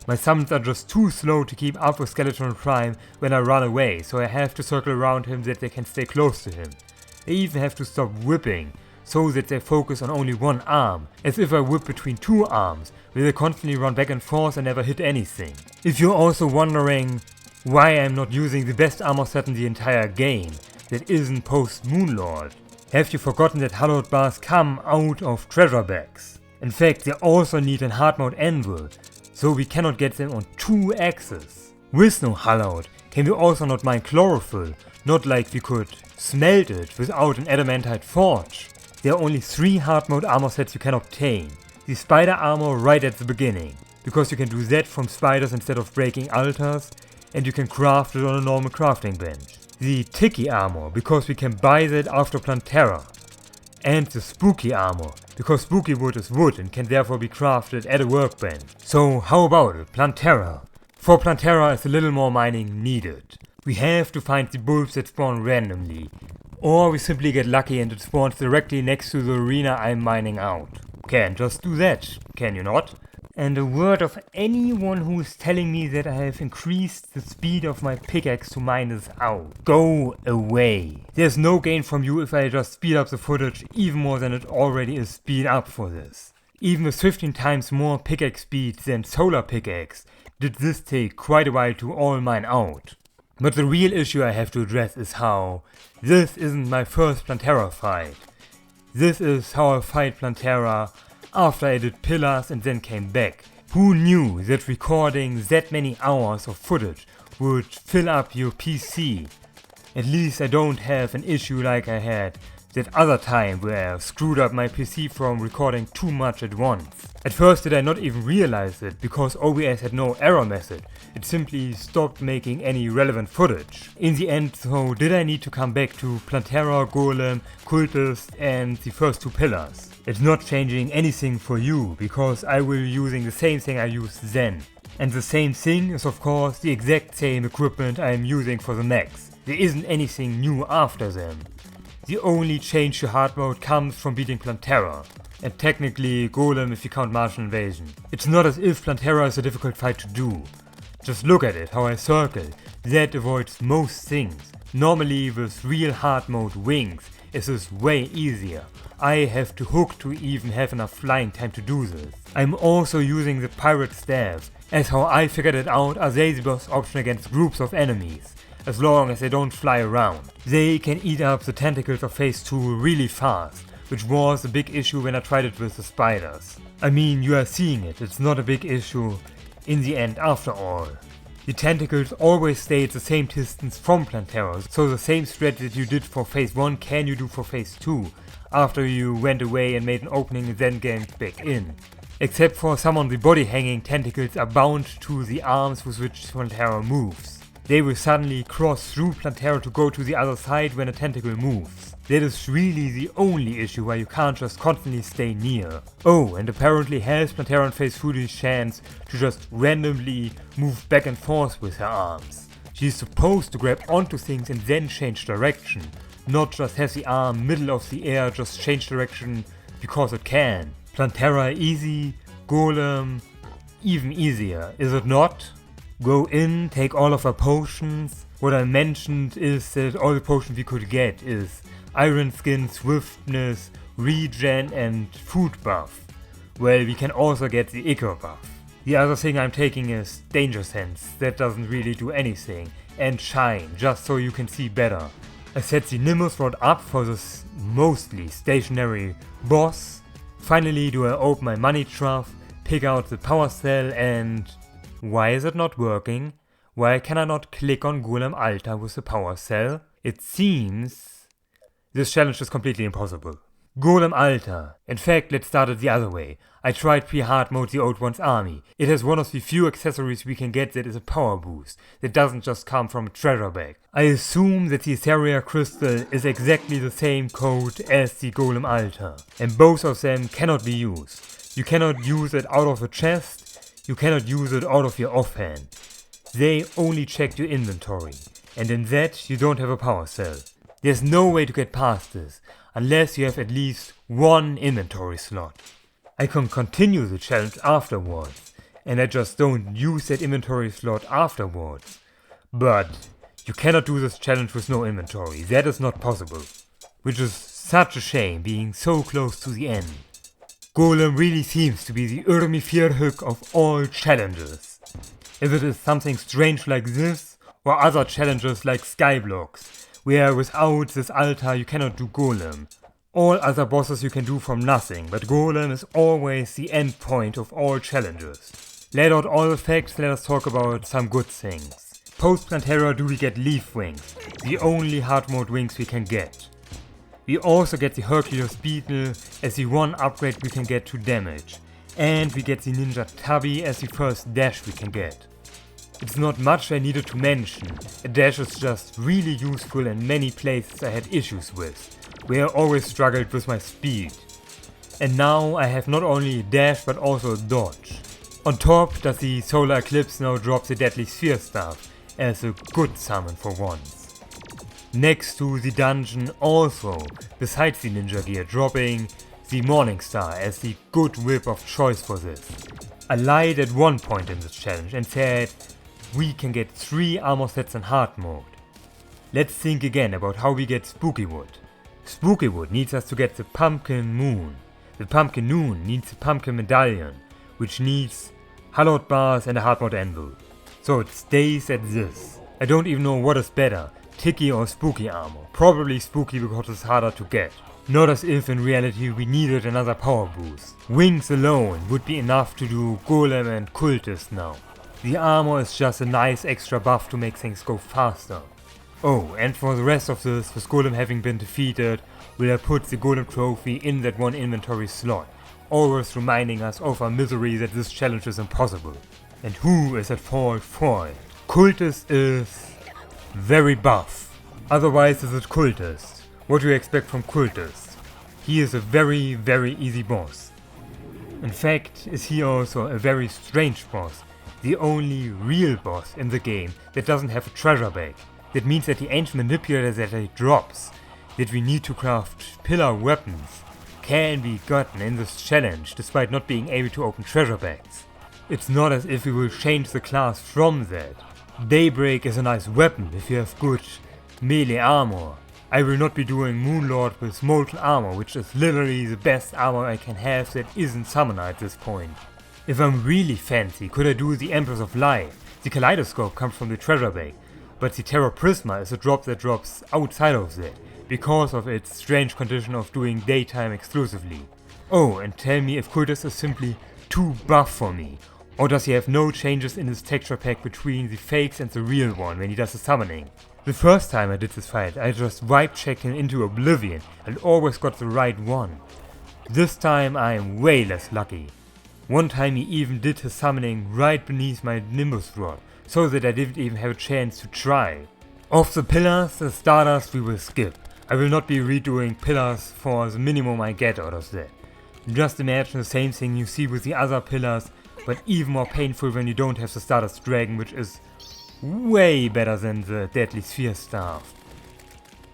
Speaker 1: My summons are just too slow to keep up with Skeleton Prime when I run away, so I have to circle around him that they can stay close to him. I even have to stop whipping, so that they focus on only one arm, as if I whip between 2 arms, where they constantly run back and forth and never hit anything. If you're also wondering why I'm not using the best armor set in the entire game, that isn't post Moonlord, have you forgotten that hallowed bars come out of treasure bags? In fact, they also need an hard mode anvil, so we cannot get them on 2 axes. With no hullout, can we also not mine chlorophyll, not like we could smelt it without an adamantite forge. There are only 3 hard mode armor sets you can obtain. The spider armor right at the beginning, because you can do that from spiders instead of breaking altars, and you can craft it on a normal crafting bench. The Tiki armor, because we can buy that after Plantera. And the Spooky armor, because spooky wood is wood and can therefore be crafted at a workbench. So how about it, Plantera? For Plantera is a little more mining needed. We have to find the bulbs that spawn randomly, or we simply get lucky and it spawns directly next to the arena I'm mining out. Can just do that, can you not? And a word of anyone who is telling me that I have increased the speed of my pickaxe to mine this out. Go away. There's no gain from you if I just speed up the footage even more than it already is speed up for this. Even with 15 times more pickaxe speed than solar pickaxe, did this take quite a while to all mine out. But the real issue I have to address is how this isn't my first Plantera fight. This is how I fight Plantera after I did pillars and then came back. Who knew that recording that many hours of footage would fill up your PC? At least I don't have an issue like I had that other time where I screwed up my PC from recording too much at once. At first did I not even realize it because OBS had no error method, it simply stopped making any relevant footage. In the end though, did I need to come back to Plantera, Golem, Cultist and the first 2 pillars. It's not changing anything for you because I will be using the same thing I used then. And the same thing is of course the exact same equipment I am using for the mechs. There isn't anything new after them. The only change to hard mode comes from beating Plantera, and technically Golem if you count Martian Invasion. It's not as if Plantera is a difficult fight to do. Just look at it, how I circle. That avoids most things. Normally with real hard mode wings, it is way easier. I have to hook to even have enough flying time to do this. I'm also using the pirate staff, as how I figured it out are they the best option against groups of enemies. As long as they don't fly around. They can eat up the tentacles of phase 2 really fast, which was a big issue when I tried it with the spiders. I mean, you are seeing it, it's not a big issue in the end after all. The tentacles always stay at the same distance from Plantera, so the same strategy that you did for phase 1 can you do for phase 2, after you went away and made an opening and then came back in. Except for some on the body hanging tentacles are bound to the arms with which Plantera moves. They will suddenly cross through Plantera to go to the other side when a tentacle moves. That is really the only issue why you can't just constantly stay near. Oh, and apparently has Plantera in phase 2 the chance to just randomly move back and forth with her arms. She's supposed to grab onto things and then change direction, not just have the arm middle of the air just change direction because it can. Plantera easy, Golem even easier, is it not? Go in, take all of our potions. What I mentioned is that all the potions we could get is Iron Skin, Swiftness, Regen and Food buff. Well, we can also get the Ichor buff. The other thing I'm taking is Danger Sense, that doesn't really do anything, and Shine, just so you can see better. I set the Nimbus Rod up for this mostly stationary boss. Finally do I open my money trough, pick out the power cell and... Why is it not working? Why can I not click on Golem Altar with the power cell? It seems... This challenge is completely impossible. Golem Altar. In fact, let's start it the other way. I tried pre-hard mode the Old One's army. It has one of the few accessories we can get that is a power boost, that doesn't just come from a treasure bag. I assume that the Terraria crystal is exactly the same code as the Golem Altar, and both of them cannot be used. You cannot use it out of a chest, you cannot use it out of your offhand. They only check your inventory, and in that you don't have a power cell. There's no way to get past this, unless you have at least one inventory slot. I can continue the challenge afterwards, and I just don't use that inventory slot afterwards. But you cannot do this challenge with no inventory, that is not possible. Which is such a shame, being so close to the end. Golem really seems to be the Urmi-Vierhoek of all challenges. If it is something strange like this, or other challenges like Skyblocks, where without this altar you cannot do Golem. All other bosses you can do from nothing, but Golem is always the end point of all challenges. Laid out all the facts, let us talk about some good things. Post-Terraria do we get leaf wings, the only hard mode wings we can get. We also get the Hercules beetle as the one upgrade we can get to damage, and we get the ninja tabby as the first dash we can get. It's not much I needed to mention, a dash is just really useful in many places I had issues with, where I always struggled with my speed. And now I have not only a dash but also a dodge. On top does the solar eclipse now drop the deadly sphere staff as a good summon for once. Next to the dungeon also, besides the ninja gear, dropping the morning star as the good whip of choice for this. I lied at one point in this challenge and said we can get 3 armor sets in hard mode. Let's think again about how we get Spooky Wood. Spooky Wood needs us to get the Pumpkin Moon. The Pumpkin Moon needs the Pumpkin Medallion, which needs hallowed bars and a hard mode anvil. So it stays at this. I don't even know what is better, Ticky or Spooky armor. Probably Spooky because it's harder to get. Not as if in reality we needed another power boost. Wings alone would be enough to do Golem and Cultist now. The armor is just a nice extra buff to make things go faster. Oh, and for the rest of this, with Golem having been defeated, will I put the Golem trophy in that one inventory slot, always reminding us of our misery that this challenge is impossible. And who is at fault for it? Cultist is very buff. Otherwise is it Cultist. What do you expect from Cultist? He is a very easy boss. In fact, is he also a very strange boss. The only real boss in the game that doesn't have a treasure bag. That means that the ancient manipulator that he drops, that we need to craft pillar weapons, can be gotten in this challenge despite not being able to open treasure bags. It's not as if we will change the class from that. Daybreak is a nice weapon if you have good melee armor. I will not be doing Moonlord with molten armor, which is literally the best armor I can have that isn't summoner at this point. If I'm really fancy, could I do the Empress of Light? The Kaleidoscope comes from the treasure bag, but the Terra Prisma is a drop that drops outside of that, because of its strange condition of doing daytime exclusively. Oh, and tell me if Cultist is simply too buff for me, or does he have no changes in his texture pack between the fakes and the real one when he does the summoning? The first time I did this fight, I just vibe checked him into oblivion and always got the right one. This time I am way less lucky. One time he even did his summoning right beneath my Nimbus rod, so that I didn't even have a chance to try. Of the pillars, the Stardust we will skip. I will not be redoing pillars for the minimum I get out of that. Just imagine the same thing you see with the other pillars, but even more painful when you don't have the Stardust Dragon, which is way better than the Deadly Sphere Staff.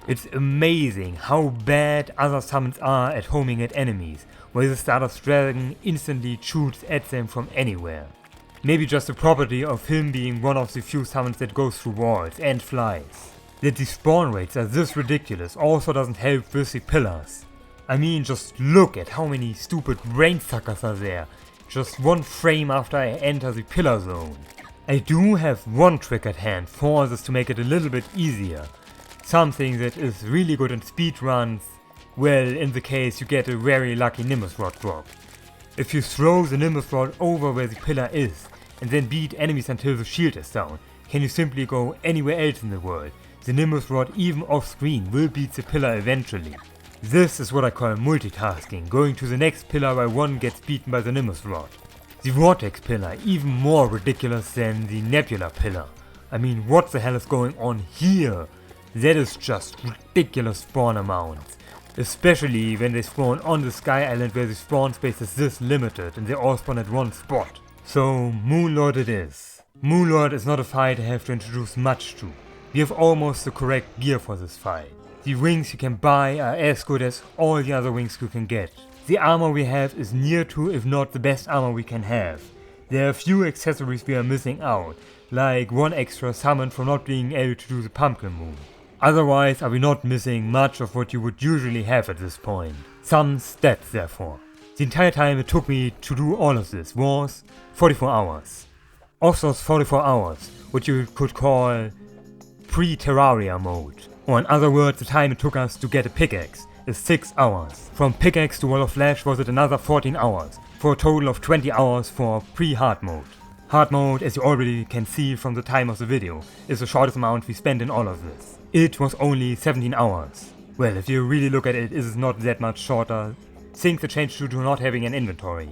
Speaker 1: It's amazing how bad other summons are at homing at enemies, where the Stardust Dragon instantly shoots at them from anywhere. Maybe just a property of him being one of the few summons that goes through walls and flies. That the spawn rates are this ridiculous also doesn't help with the pillars. I mean, just look at how many stupid brain suckers are there, just one frame after I enter the pillar zone. I do have one trick at hand for this to make it a little bit easier. Something that is really good in speedruns, well, in the case you get a very lucky Nimbus Rod drop. If you throw the Nimbus Rod over where the pillar is, and then beat enemies until the shield is down, can you simply go anywhere else in the world. The Nimbus Rod, even off screen, will beat the pillar eventually. This is what I call multitasking, going to the next pillar while one gets beaten by the Nimbus Rod. The Vortex pillar, even more ridiculous than the Nebula pillar. I mean, what the hell is going on here? That is just ridiculous spawn amounts. Especially when they spawn on the Sky Island where the spawn space is this limited and they all spawn at one spot. So Moonlord it is. Moonlord is not a fight I have to introduce much to. We have almost the correct gear for this fight. The wings you can buy are as good as all the other wings you can get. The armor we have is near to, if not the best armor we can have. There are a few accessories we are missing out, like one extra summon for not being able to do the Pumpkin Moon. Otherwise are we not missing much of what you would usually have at this point. Some stats therefore. The entire time it took me to do all of this was 44 hours. Of those 44 hours, what you could call pre-Terraria mode. Or in other words, the time it took us to get a pickaxe is 6 hours. From pickaxe to Wall of Flash was it another 14 hours, for a total of 20 hours for pre-hard mode. Hard mode, as you already can see from the time of the video, is the shortest amount we spent in all of this. It was only 17 hours. Well, if you really look at it, it is not that much shorter, since the change due to not having an inventory.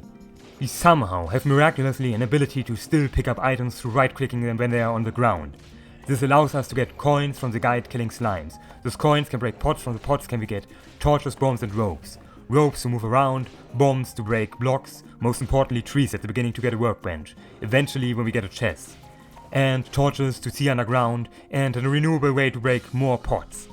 Speaker 1: We somehow have miraculously an ability to still pick up items through right-clicking them when they are on the ground. This allows us to get coins from the guide killing slimes. Those coins can break pots, from the pots can we get torches, bombs and ropes. Ropes to move around, bombs to break blocks, most importantly trees at the beginning to get a workbench, eventually when we get a chest. And torches to see underground, and a renewable way to break more pots.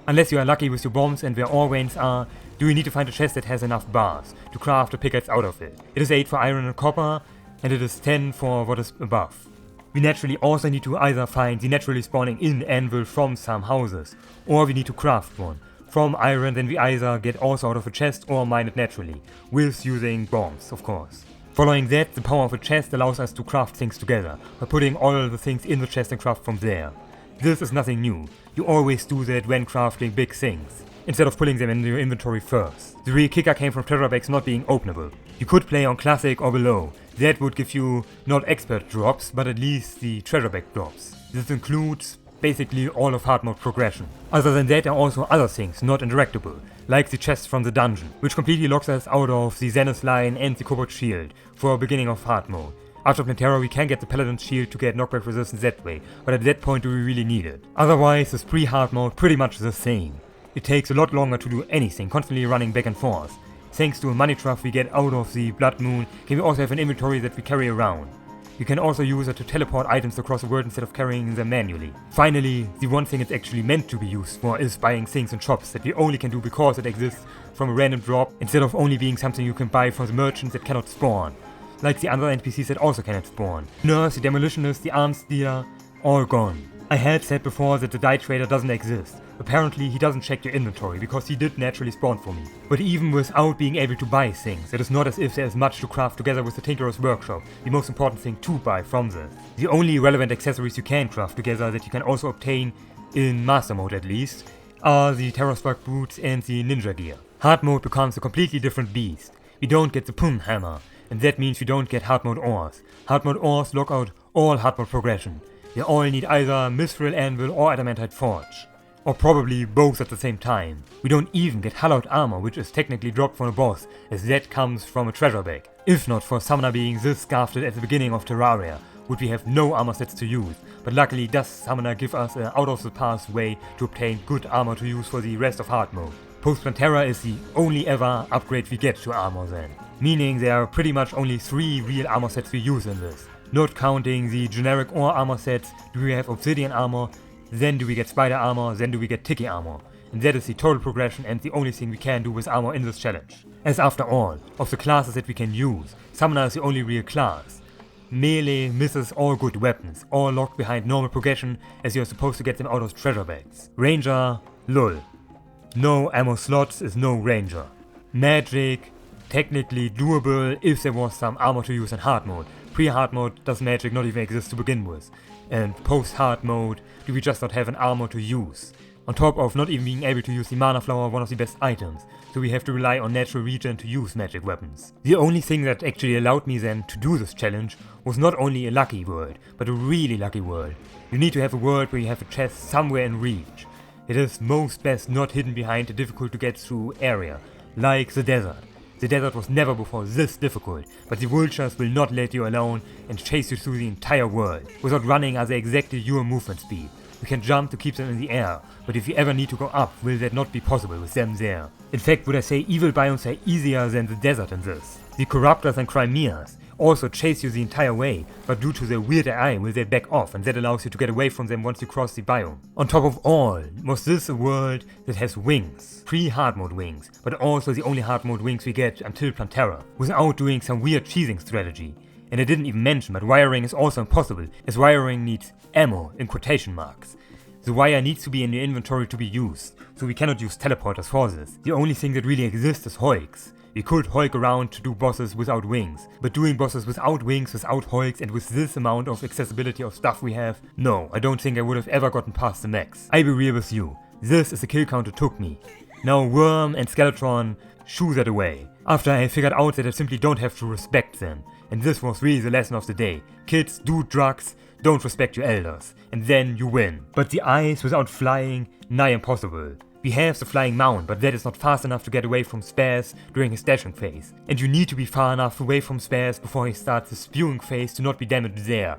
Speaker 1: Unless you are lucky with your bombs and where ore veins are, do you need to find a chest that has enough bars to craft a pickaxe out of it. It is 8 for iron and copper, and it is 10 for what is above. We naturally also need to either find the naturally spawning in anvil from some houses, or we need to craft one. From iron, then we either get also out of a chest or mine it naturally, with using bombs, of course. Following that, the power of a chest allows us to craft things together, by putting all the things in the chest and craft from there. This is nothing new, you always do that when crafting big things, instead of putting them in your inventory first. The real kicker came from treasure bags not being openable. You could play on classic or below, that would give you not expert drops, but at least the treasure bag drops. This includes basically all of hard mode progression. Other than that, there are also other things not interactable, like the chest from the dungeon, which completely locks us out of the Zenith line and the Cobalt shield for a beginning of hard mode. After Terraria we can get the Paladin's shield to get knockback resistance that way, but at that point do we really need it. Otherwise is pre-hard mode pretty much the same. It takes a lot longer to do anything, constantly running back and forth. Thanks to a money trough we get out of the Blood Moon, can we also have an inventory that we carry around. You can also use it to teleport items across the world instead of carrying them manually. Finally, the one thing it's actually meant to be used for is buying things in shops that we only can do because it exists from a random drop, instead of only being something you can buy from the merchants that cannot spawn. Like the other NPCs that also cannot spawn. Nurse, the demolitionist, the arms dealer, all gone. I had said before that the dye trader doesn't exist. Apparently he doesn't check your inventory, because he did naturally spawn for me. But even without being able to buy things, it is not as if there is much to craft together with the Tinkerer's Workshop, the most important thing to buy from this. The only relevant accessories you can craft together that you can also obtain, in Master Mode at least, are the Terraspark boots and the ninja gear. Hard mode becomes a completely different beast. We don't get the Pum hammer, and that means we don't get hard mode ores. Hard mode ores lock out all hard mode progression. They all need either Mithril Anvil or Adamantite Forge. Or probably both at the same time. We don't even get hollowed armor, which is technically dropped from a boss, as that comes from a treasure bag. If not for Summoner being this scarfed at the beginning of Terraria, would we have no armor sets to use, but luckily does Summoner give us an out of the path way to obtain good armor to use for the rest of hard mode. Post-Plantera is the only ever upgrade we get to armor then, meaning there are pretty much only 3 real armor sets we use in this. Not counting the generic ore armor sets, do we have obsidian armor, then do we get spider armor, then do we get tiki armor. And that is the total progression and the only thing we can do with armor in this challenge. As after all, of the classes that we can use, Summoner is the only real class. Melee misses all good weapons, all locked behind normal progression as you are supposed to get them out of treasure bags. Ranger, lol. No ammo slots is no ranger. Magic, technically doable if there was some armor to use in hard mode. Pre-hard mode does magic not even exist to begin with. And post-hard mode do we just not have an armor to use. On top of not even being able to use the mana flower, one of the best items, so we have to rely on natural regen to use magic weapons. The only thing that actually allowed me then to do this challenge was not only a lucky world, but a really lucky world. You need to have a world where you have a chest somewhere in reach. It is most best not hidden behind a difficult to get through area, like the desert. The desert was never before this difficult, but the vultures will not let you alone and chase you through the entire world. Without running are they exactly your movement speed. You can jump to keep them in the air, but if you ever need to go up, will that not be possible with them there. In fact, would I say evil biomes are easier than the desert in this. The Corruptors and Crimeas also chase you the entire way, but due to their weird AI will they back off, and that allows you to get away from them once you cross the biome. On top of all, was this a world that has wings, pre-hard mode wings, but also the only hard mode wings we get until Plantera, without doing some weird cheesing strategy. And I didn't even mention, but wiring is also impossible, as wiring needs ammo in quotation marks. The wire needs to be in your inventory to be used, so we cannot use teleporters for this. The only thing that really exists is hoiks. We could hoik around to do bosses without wings, but doing bosses without wings, without hoiks, and with this amount of accessibility of stuff we have, no, I don't think I would have ever gotten past the max. I'll be real with you, this is the kill count it took me. Now Worm and Skeletron shoo that away, after I figured out that I simply don't have to respect them. And this was really the lesson of the day. Kids, do drugs, don't respect your elders, and then you win. But the ice without flying, nigh impossible. We have the flying mount, but that is not fast enough to get away from Spaz during his dashing phase. And you need to be far enough away from Spaz before he starts his spewing phase to not be damaged there.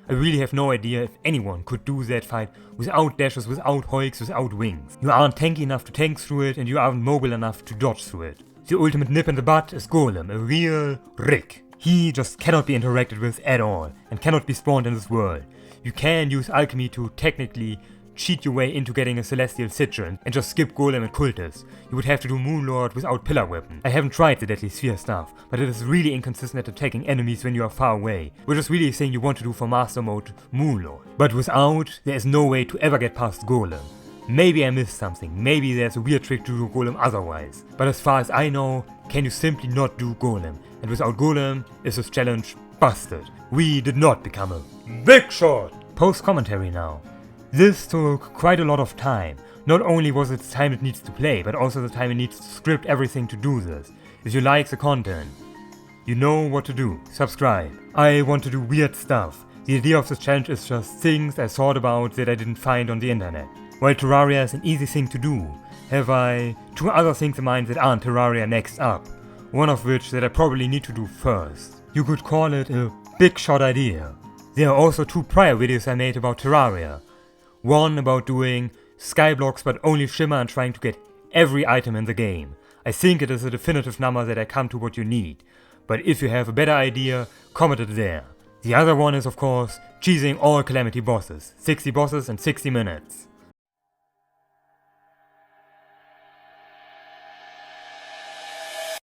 Speaker 1: I really have no idea if anyone could do that fight without dashes, without hoiks, without wings. You aren't tanky enough to tank through it, and you aren't mobile enough to dodge through it. The ultimate nip in the butt is Golem, a real Rick. He just cannot be interacted with at all, and cannot be spawned in this world. You can use alchemy to technically cheat your way into getting a celestial sigil and just skip Golem and Cultist. You would have to do Moonlord without pillar weapon. I haven't tried the Deadly Sphere stuff, but it is really inconsistent at attacking enemies when you are far away, which is really a thing you want to do for Master Mode Moonlord. But without, there is no way to ever get past Golem. Maybe I missed something, maybe there's a weird trick to do Golem otherwise. But as far as I know, can you simply not do Golem? And without Golem, is this challenge busted. We did not become a big shot! Post commentary now. This took quite a lot of time. Not only was it the time it needs to play, but also the time it needs to script everything to do this. If you like the content, you know what to do. Subscribe. I want to do weird stuff. The idea of this challenge is just things I thought about that I didn't find on the internet. While Terraria is an easy thing to do, have I two other things in mind that aren't Terraria next up. One of which that I probably need to do first. You could call it a big shot idea. There are also two prior videos I made about Terraria. One about doing skyblocks but only shimmer and trying to get every item in the game. I think it is a definitive number that I come to what you need. But if you have a better idea, comment it there. The other one is of course cheesing all Calamity bosses. 60 bosses in 60 minutes.